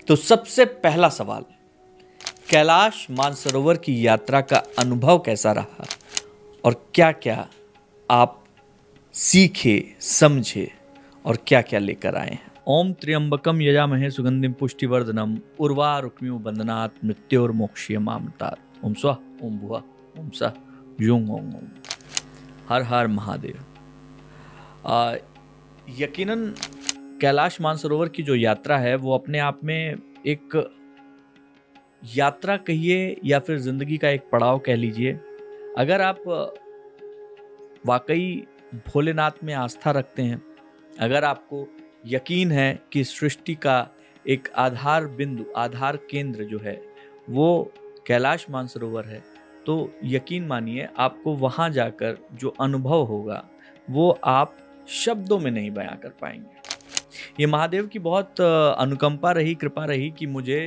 तो सबसे पहला सवाल, कैलाश मानसरोवर की यात्रा का अनुभव कैसा रहा और क्या क्या आप सीखे, समझे और क्या क्या लेकर आए हैं। ओम त्र्यंबकम यजामहे सुगंधिम पुष्टिवर्धनम उर्वारुक्मिव बंधनात् मृत्योर्मोक्षयमामृतात्। ओम स्वः ओम भुवः ओम सः ह्यूं ओम ओम। हर हर महादेव। यकीनन कैलाश मानसरोवर की जो यात्रा है वो अपने आप में एक यात्रा कहिए या फिर जिंदगी का एक पड़ाव कह लीजिए। अगर आप वाकई भोलेनाथ में आस्था रखते हैं, अगर आपको यकीन है कि सृष्टि का एक आधार बिंदु, आधार केंद्र जो है वो कैलाश मानसरोवर है, तो यकीन मानिए आपको वहां जाकर जो अनुभव होगा वो आप शब्दों में नहीं बयां कर पाएंगे। ये महादेव की बहुत अनुकंपा रही, कृपा रही कि मुझे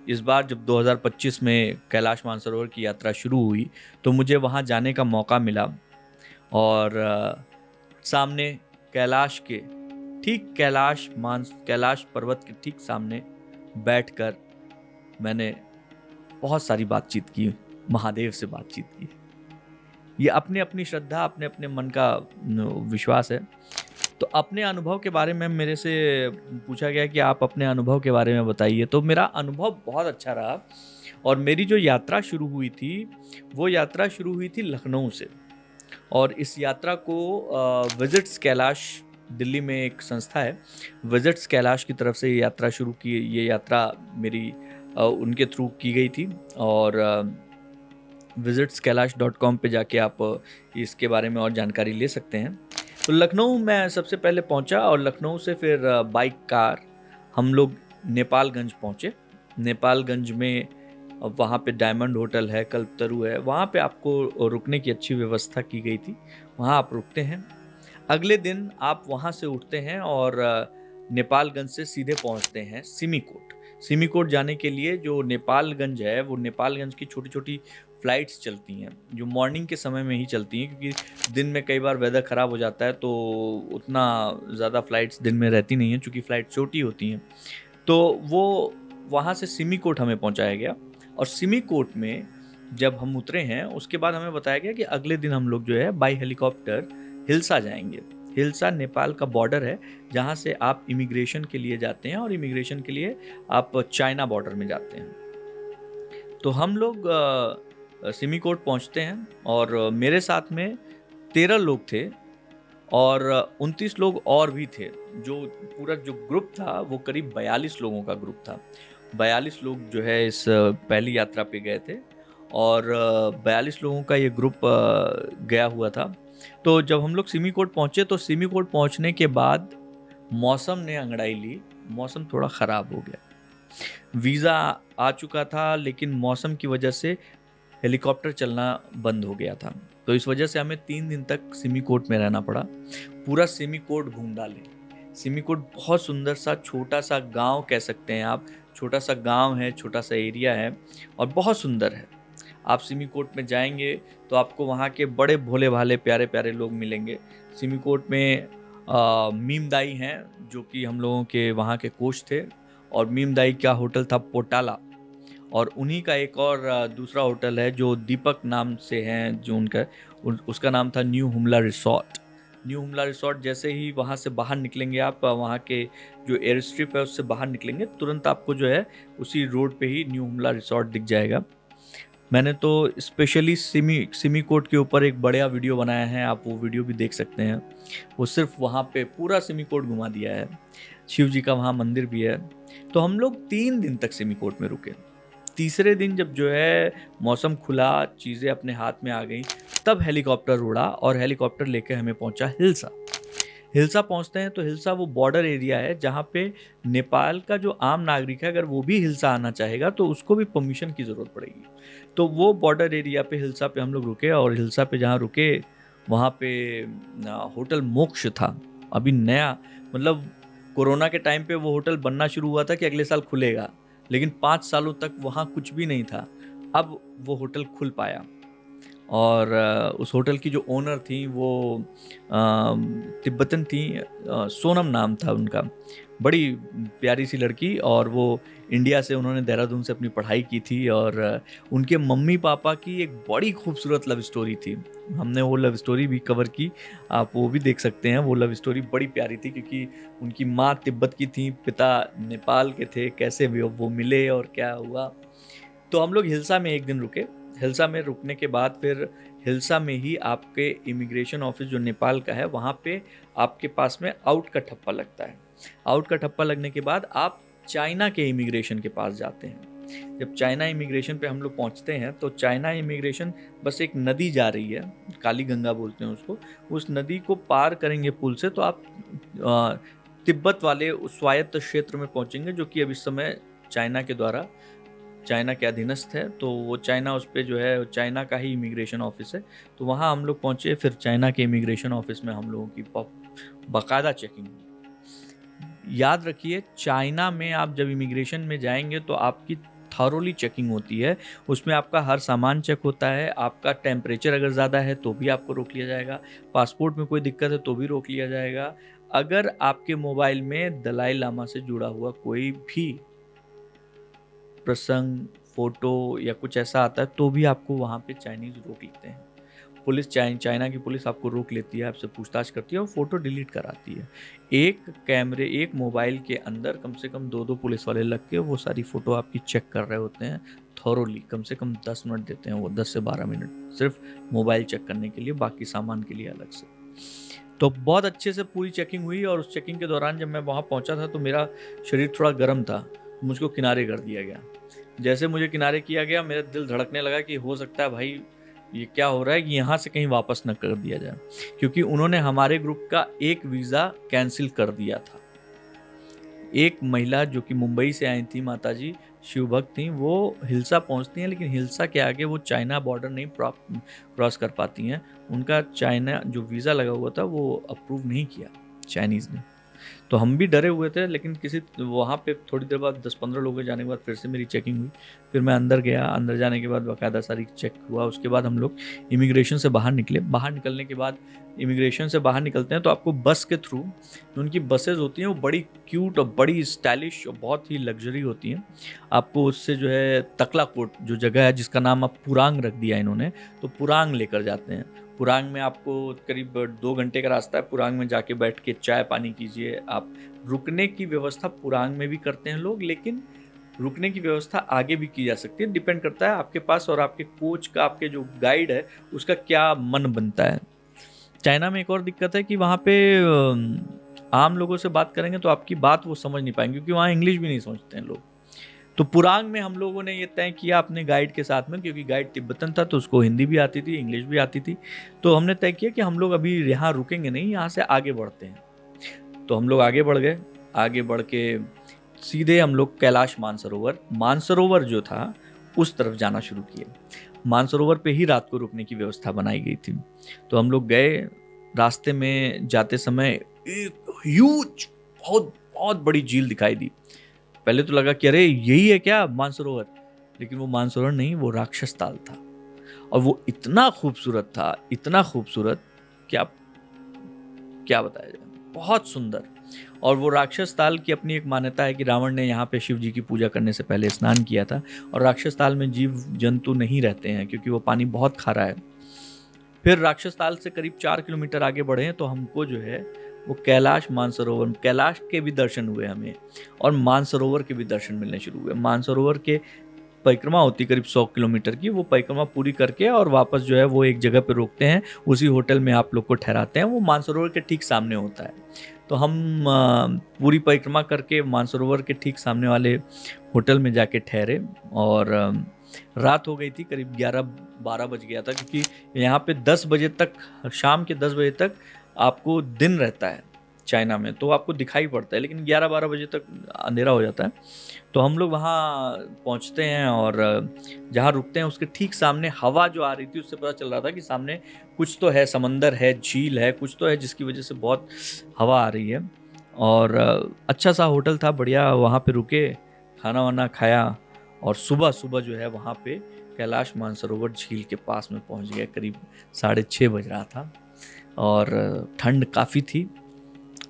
इस बार जब 2025 में कैलाश मानसरोवर की यात्रा शुरू हुई तो मुझे वहां जाने का मौका मिला। और सामने कैलाश के ठीक कैलाश पर्वत के ठीक सामने बैठकर मैंने बहुत सारी बातचीत की, महादेव से बातचीत की। ये अपने अपनी श्रद्धा, अपने अपने मन का विश्वास है। तो अपने अनुभव के बारे में मेरे से पूछा गया कि आप अपने अनुभव के बारे में बताइए। तो मेरा अनुभव बहुत अच्छा रहा और मेरी जो यात्रा शुरू हुई थी वो यात्रा शुरू हुई थी लखनऊ से। और इस यात्रा को विजिट्स कैलाश, दिल्ली में एक संस्था है विजिट्स कैलाश की तरफ से ये यात्रा शुरू की। ये यात्रा मेरी उनके थ्रू की गई थी और visitskailash.com पे जाके आप इसके बारे में और जानकारी ले सकते हैं। तो लखनऊ मैं सबसे पहले पहुंचा और लखनऊ से फिर बाइक कार हम लोग नेपालगंज पहुंचे। नेपालगंज में वहाँ पे डायमंड होटल है, कल्पतरु है, वहाँ पे आपको रुकने की अच्छी व्यवस्था की गई थी, वहाँ आप रुकते हैं। अगले दिन आप वहाँ से उठते हैं और नेपालगंज से सीधे पहुँचते हैं सिमिकोट। सिमिकोट जाने के लिए जो नेपालगंज है वो नेपालगंज की छोटी छोटी फ्लाइट्स चलती हैं जो मॉर्निंग के समय में ही चलती हैं, क्योंकि दिन में कई बार वेदर ख़राब हो जाता है तो उतना ज़्यादा फ्लाइट्स दिन में रहती नहीं हैं, चूँकि फ़्लाइट छोटी होती हैं। तो वो वहाँ से सिमिकोट हमें पहुँचाया गया और सिमिकोट में जब हम उतरे हैं उसके बाद हमें बताया गया कि अगले दिन हम लोग जो है बाई हेलीकॉप्टर हिल्सा जाएंगे। हिल्सा नेपाल का बॉर्डर है जहाँ से आप इमिग्रेशन के लिए जाते हैं और इमिग्रेशन के लिए आप चाइना बॉर्डर में जाते हैं। तो हम लोग सिमिकोट पहुँचते हैं और मेरे साथ में 13 लोग थे और 29 लोग और भी थे। जो पूरा जो ग्रुप था वो करीब 42 लोगों का ग्रुप था। 42 लोग जो है इस पहली यात्रा पे गए थे और 42 लोगों का ये ग्रुप गया हुआ था। तो जब हम लोग सिमिकोट पहुँचे तो सिमिकोट पहुँचने के बाद मौसम ने अंगड़ाई ली, मौसम थोड़ा ख़राब हो गया। वीज़ा आ चुका था लेकिन मौसम की वजह से हेलीकॉप्टर चलना बंद हो गया था। तो इस वजह से हमें 3 दिन तक सिमिकोट में रहना पड़ा। पूरा सिमिकोट घूम डाले। सिमिकोट बहुत सुंदर सा छोटा सा गांव कह सकते हैं आप, छोटा सा गांव है, छोटा सा एरिया है और बहुत सुंदर है। आप सिमिकोट में जाएंगे तो आपको वहाँ के बड़े भोले भाले प्यारे प्यारे लोग मिलेंगे। सिमिकोट में मीमदाई हैं जो कि हम लोगों के वहाँ के कोच थे और मीमदाई का होटल था पोटाला और उन्हीं का एक और दूसरा होटल है जो दीपक नाम से हैं, जो उसका नाम था new Humla resort. New Humla resort जैसे ही वहाँ से बाहर निकलेंगे आप, वहाँ के जो एयर स्ट्रिप है उससे बाहर निकलेंगे तुरंत आपको जो है उसी रोड पे ही न्यू हुमला रिसोर्ट दिख जाएगा। मैंने तो स्पेशली सिमिकोट के ऊपर एक बढ़िया वीडियो बनाया है, आप वो वीडियो भी देख सकते हैं। वो सिर्फ वहाँ पे पूरा सिमिकोट घुमा दिया है, शिव जी का वहाँ मंदिर भी है। तो हम लोग 3 दिन तक सिमिकोट में रुके। तीसरे दिन जब जो है मौसम खुला, चीज़ें अपने हाथ में आ गई, तब हेलीकॉप्टर उड़ा और हेलीकॉप्टर लेके हमें पहुंचा हिल्सा। हिल्सा पहुंचते हैं तो हिल्सा वो बॉर्डर एरिया है जहाँ पे नेपाल का जो आम नागरिक है अगर वो भी हिल्सा आना चाहेगा तो उसको भी परमिशन की ज़रूरत पड़ेगी। तो वो बॉर्डर एरिया पे हिल्सा पे हम लोग रुके और हिल्सा पे जहाँ रुके वहाँ पे होटल मोक्ष था। अभी नया, मतलब कोरोना के टाइम पे वो होटल बनना शुरू हुआ था कि अगले साल खुलेगा, लेकिन 5 सालों तक वहाँ कुछ भी नहीं था। अब वो होटल खुल पाया और उस होटल की जो ओनर थी वो तिब्बतन थी, सोनम नाम था उनका। बड़ी प्यारी सी लड़की, और वो इंडिया से, उन्होंने देहरादून से अपनी पढ़ाई की थी। और उनके मम्मी पापा की एक बड़ी खूबसूरत लव स्टोरी थी। हमने वो लव स्टोरी भी कवर की, आप वो भी देख सकते हैं। वो लव स्टोरी बड़ी प्यारी थी, क्योंकि उनकी माँ तिब्बत की थी, पिता नेपाल के थे। कैसे वो मिले और क्या हुआ। तो हम लोग हिल्सा में एक दिन रुके। हिल्सा में रुकने के बाद फिर हिल्सा में ही आपके इमिग्रेशन ऑफिस जो नेपाल का है, वहाँ पे आपके पास में आउट का ठप्पा लगता है। आउट का ठप्पा लगने के बाद आप चाइना के इमिग्रेशन के पास जाते हैं। जब चाइना इमिग्रेशन पे हम लोग पहुँचते हैं, तो चाइना इमिग्रेशन बस एक नदी जा रही है, काली गंगा बोलते हैं उसको। उस नदी को पार करेंगे पुल से, तो आप तिब्बत वाले उस स्वायत्त क्षेत्र में पहुँचेंगे, जो कि अब इस समय चाइना के द्वारा, चाइना के अधीनस्थ है। तो वो चाइना, उस पर जो है चाइना का ही इमिग्रेशन ऑफिस है। तो वहाँ हम लोग पहुँचे। फिर चाइना के इमिग्रेशन ऑफिस में हम लोगों की बाकायदा चेकिंग हुई। याद रखिए, चाइना में आप जब इमिग्रेशन में जाएंगे तो आपकी थॉरोली चेकिंग होती है। उसमें आपका हर सामान चेक होता है। आपका टेम्परेचर अगर ज़्यादा है तो भी आपको रोक लिया जाएगा। पासपोर्ट में कोई दिक्कत है तो भी रोक लिया जाएगा। अगर आपके मोबाइल में दलाई लामा से जुड़ा हुआ कोई भी प्रसंग, फोटो या कुछ ऐसा आता है, तो भी आपको वहाँ पे चाइनीज रोक लेते हैं। पुलिस, चाइना की पुलिस आपको रोक लेती है, आपसे पूछताछ करती है और फोटो डिलीट कराती है। एक मोबाइल के अंदर कम से कम 2-2 पुलिस वाले लग के वो सारी फोटो आपकी चेक कर रहे होते हैं थॉरोली। कम से कम 10 मिनट देते हैं वो, 10 से 12 मिनट सिर्फ मोबाइल चेक करने के लिए, बाकी सामान के लिए अलग से। तो बहुत अच्छे से पूरी चेकिंग हुई। और उस चेकिंग के दौरान जब मैं वहाँ पहुँचा था तो मेरा शरीर थोड़ा गर्म था, मुझको किनारे कर दिया गया। जैसे मुझे किनारे किया गया, मेरा दिल धड़कने लगा कि हो सकता है भाई ये क्या हो रहा है, कि यहाँ से कहीं वापस न कर दिया जाए, क्योंकि उन्होंने हमारे ग्रुप का एक वीज़ा कैंसिल कर दिया था। एक महिला जो कि मुंबई से आई थी, माताजी शिवभक्त थी, वो हिल्सा पहुंचती हैं, लेकिन हिल्सा के आगे वो चाइना बॉर्डर नहीं क्रॉस कर पाती हैं। उनका चाइना जो वीज़ा लगा हुआ था वो अप्रूव नहीं किया चाइनीज़ ने। तो हम भी डरे हुए थे, लेकिन किसी वहाँ पे थोड़ी देर बाद 10-15 लोगों के जाने के बाद फिर से मेरी चेकिंग हुई। फिर मैं अंदर गया। अंदर जाने के बाद बाकायदा सारी चेक हुआ। उसके बाद हम लोग इमिग्रेशन से बाहर निकले। बाहर निकलने के बाद, इमिग्रेशन से बाहर निकलते हैं तो आपको बस के थ्रू, जो उनकी बसेज होती हैं वो बड़ी क्यूट और बड़ी स्टाइलिश और बहुत ही लग्जरी होती हैं। आपको उससे जो है तकलाकोट जो जगह है, जिसका नाम अब पुरांग रख दिया इन्होंने, तो पुरांग लेकर जाते हैं। पुरांग में आपको करीब 2 घंटे का रास्ता है। पुरांग में जाके बैठ के चाय पानी कीजिए आप। रुकने की व्यवस्था पुरांग में भी करते हैं लोग, लेकिन रुकने की व्यवस्था आगे भी की जा सकती है। डिपेंड करता है आपके पास और आपके कोच का, आपके जो गाइड है उसका क्या मन बनता है। चाइना में एक और दिक्कत है कि वहाँ पे आम लोगों से बात करेंगे तो आपकी बात वो समझ नहीं पाएंगे, क्योंकि वहाँ इंग्लिश भी नहीं समझते हैं लोग। तो पुरांग में हम लोगों ने ये तय किया अपने गाइड के साथ में, क्योंकि गाइड तिब्बतन था तो उसको हिंदी भी आती थी, इंग्लिश भी आती थी। तो हमने तय किया कि हम लोग अभी यहाँ रुकेंगे नहीं, यहाँ से आगे बढ़ते हैं। तो हम लोग आगे बढ़ गए। आगे बढ़ के सीधे हम लोग कैलाश मानसरोवर जो था उस तरफ जाना शुरू किए। मानसरोवर पे ही रात को रुकने की व्यवस्था बनाई गई थी। तो हम लोग गए। रास्ते में जाते समय एक ह्यूज, बहुत बहुत बड़ी झील दिखाई दी। पहले तो लगा कि अरे यही है क्या मानसरोवर, लेकिन वो मानसरोवर नहीं, वो राक्षस ताल था। और वो इतना खूबसूरत था, इतना खूबसूरत कि आप क्या बताया जाए, बहुत सुंदर। और वो राक्षस ताल की अपनी एक मान्यता है कि रावण ने यहाँ पे शिव जी की पूजा करने से पहले स्नान किया था। और राक्षस ताल में जीव जंतु नहीं रहते हैं, क्योंकि वो पानी बहुत खारा है। फिर राक्षस ताल से करीब 4 किलोमीटर आगे बढ़े तो हमको जो है वो कैलाश मानसरोवर, कैलाश के भी दर्शन हुए हमें, और मानसरोवर के भी दर्शन मिलने शुरू हुए। मानसरोवर के परिक्रमा होती करीब 100 किलोमीटर की। वो परिक्रमा पूरी करके और वापस जो है वो एक जगह पे रोकते हैं, उसी होटल में आप लोग को ठहराते हैं। वो मानसरोवर के ठीक सामने होता है। तो हम पूरी परिक्रमा करके मानसरोवर के ठीक सामने वाले होटल में जाके ठहरे। और रात हो गई थी, करीब 11-12 बज गया था, क्योंकि यहाँ पे 10 बजे तक, शाम के 10 बजे तक आपको दिन रहता है चाइना में, तो आपको दिखाई पड़ता है, लेकिन 11-12 बजे तक अंधेरा हो जाता है। तो हम लोग वहाँ पहुँचते हैं और जहाँ रुकते हैं उसके ठीक सामने हवा जो आ रही थी, उससे पता चल रहा था कि सामने कुछ तो है, समंदर है, झील है, कुछ तो है जिसकी वजह से बहुत हवा आ रही है। और अच्छा सा होटल था, बढ़िया। वहाँ पे रुके, खाना वाना खाया, और सुबह सुबह जो है वहाँ पे कैलाश मानसरोवर झील के पास में पहुंच गए। करीब 6:30 बज रहा था और ठंड काफ़ी थी।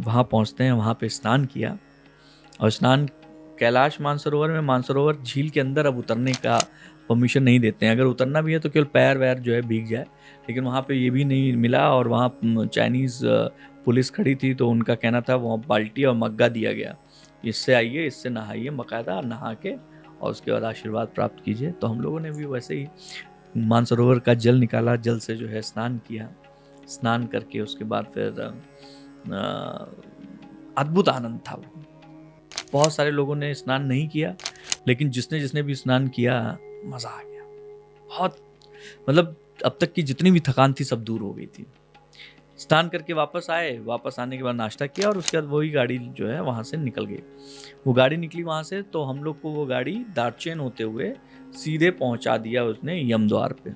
वहाँ पहुँचते हैं, वहाँ पे स्नान किया और स्नान कैलाश मानसरोवर में, मानसरोवर झील के अंदर अब उतरने का परमिशन नहीं देते हैं। अगर उतरना भी है तो केवल पैर वैर जो है भीग जाए, लेकिन वहाँ पे ये भी नहीं मिला। और वहाँ चाइनीज़ पुलिस खड़ी थी, तो उनका कहना था वहाँ बाल्टी और मग्गा दिया गया, इससे आइए, इससे नहाइए बाकायदा, नहा के और उसके बाद आशीर्वाद प्राप्त कीजिए। तो हम लोगों ने भी वैसे ही मानसरोवर का जल निकाला, जल से जो है स्नान किया। स्नान करके उसके बाद फिर अद्भुत आनंद था वो। बहुत सारे लोगों ने स्नान नहीं किया, लेकिन जिसने जिसने भी स्नान किया मज़ा आ गया बहुत। मतलब अब तक की जितनी भी थकान थी सब दूर हो गई थी। स्नान करके वापस आए, वापस आने के बाद नाश्ता किया और उसके बाद वही गाड़ी जो है वहाँ से निकल गई। वो गाड़ी निकली वहाँ से, तो हम लोग को वो गाड़ी दार्चेन होते हुए सीधे पहुँचा दिया उसने यमद्वार पे।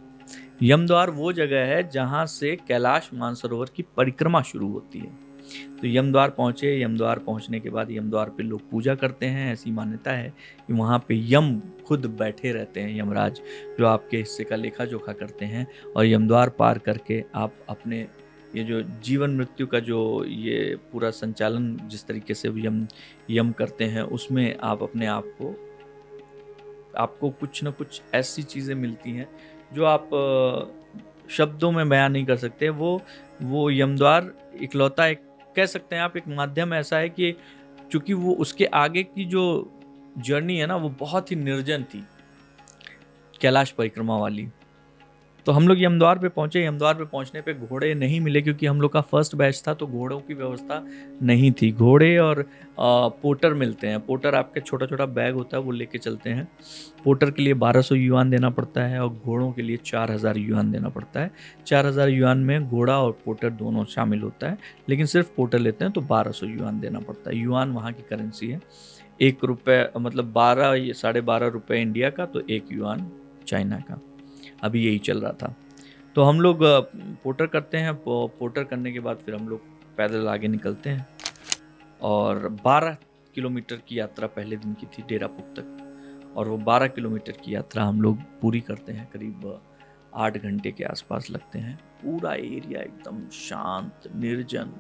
यमद्वार वो जगह है जहाँ से कैलाश मानसरोवर की परिक्रमा शुरू होती है। तो यमद्वार पहुँचे, यमद्वार पहुँचने के बाद यमद्वार पे लोग पूजा करते हैं। ऐसी मान्यता है कि वहाँ पे यम खुद बैठे रहते हैं, यमराज, जो आपके हिस्से का लेखा जोखा करते हैं। और यमद्वार पार करके आप अपने ये जो जीवन मृत्यु का जो ये पूरा संचालन जिस तरीके से यम करते हैं, उसमें आप अपने आप को, आपको कुछ ना कुछ ऐसी चीज़ें मिलती हैं जो आप शब्दों में बयान नहीं कर सकते। वो यमद्वार इकलौता एक, कह सकते हैं आप, एक माध्यम ऐसा है कि चूंकि वो उसके आगे की जो जर्नी है ना वो बहुत ही निर्जन थी, कैलाश परिक्रमा वाली। तो हम लोग यमद्वार पे पहुंचे। यमद्वार पे पहुंचने पे घोड़े नहीं मिले, क्योंकि हम लोग का फर्स्ट बैच था, तो घोड़ों की व्यवस्था नहीं थी। घोड़े और पोर्टर मिलते हैं। पोर्टर आपके छोटा छोटा बैग होता है, वो लेके चलते हैं। पोर्टर के लिए 1200 युआन देना पड़ता है और घोड़ों के लिए 4000 युआन देना पड़ता है। 4000 युआन में घोड़ा और पोर्टर दोनों शामिल होता है, लेकिन सिर्फ पोर्टर लेते हैं तो 1200 युआन देना पड़ता है। युआन वहाँ की करेंसी है। 1 रुपये मतलब 12 12.5 रुपये इंडिया का, तो 1 युआन चाइना का। अभी यही चल रहा था। तो हम लोग पोर्टर करते हैं। पोर्टर करने के बाद फिर हम लोग पैदल आगे निकलते हैं और 12 किलोमीटर की यात्रा पहले दिन की थी डेरापुक तक, और वो 12 किलोमीटर की यात्रा हम लोग पूरी करते हैं। करीब 8 घंटे के आसपास लगते हैं। पूरा एरिया एकदम शांत, निर्जन,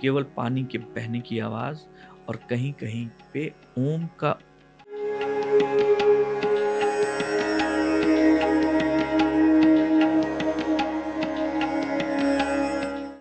केवल पानी के बहने की आवाज़ और कहीं कहीं पे ओम का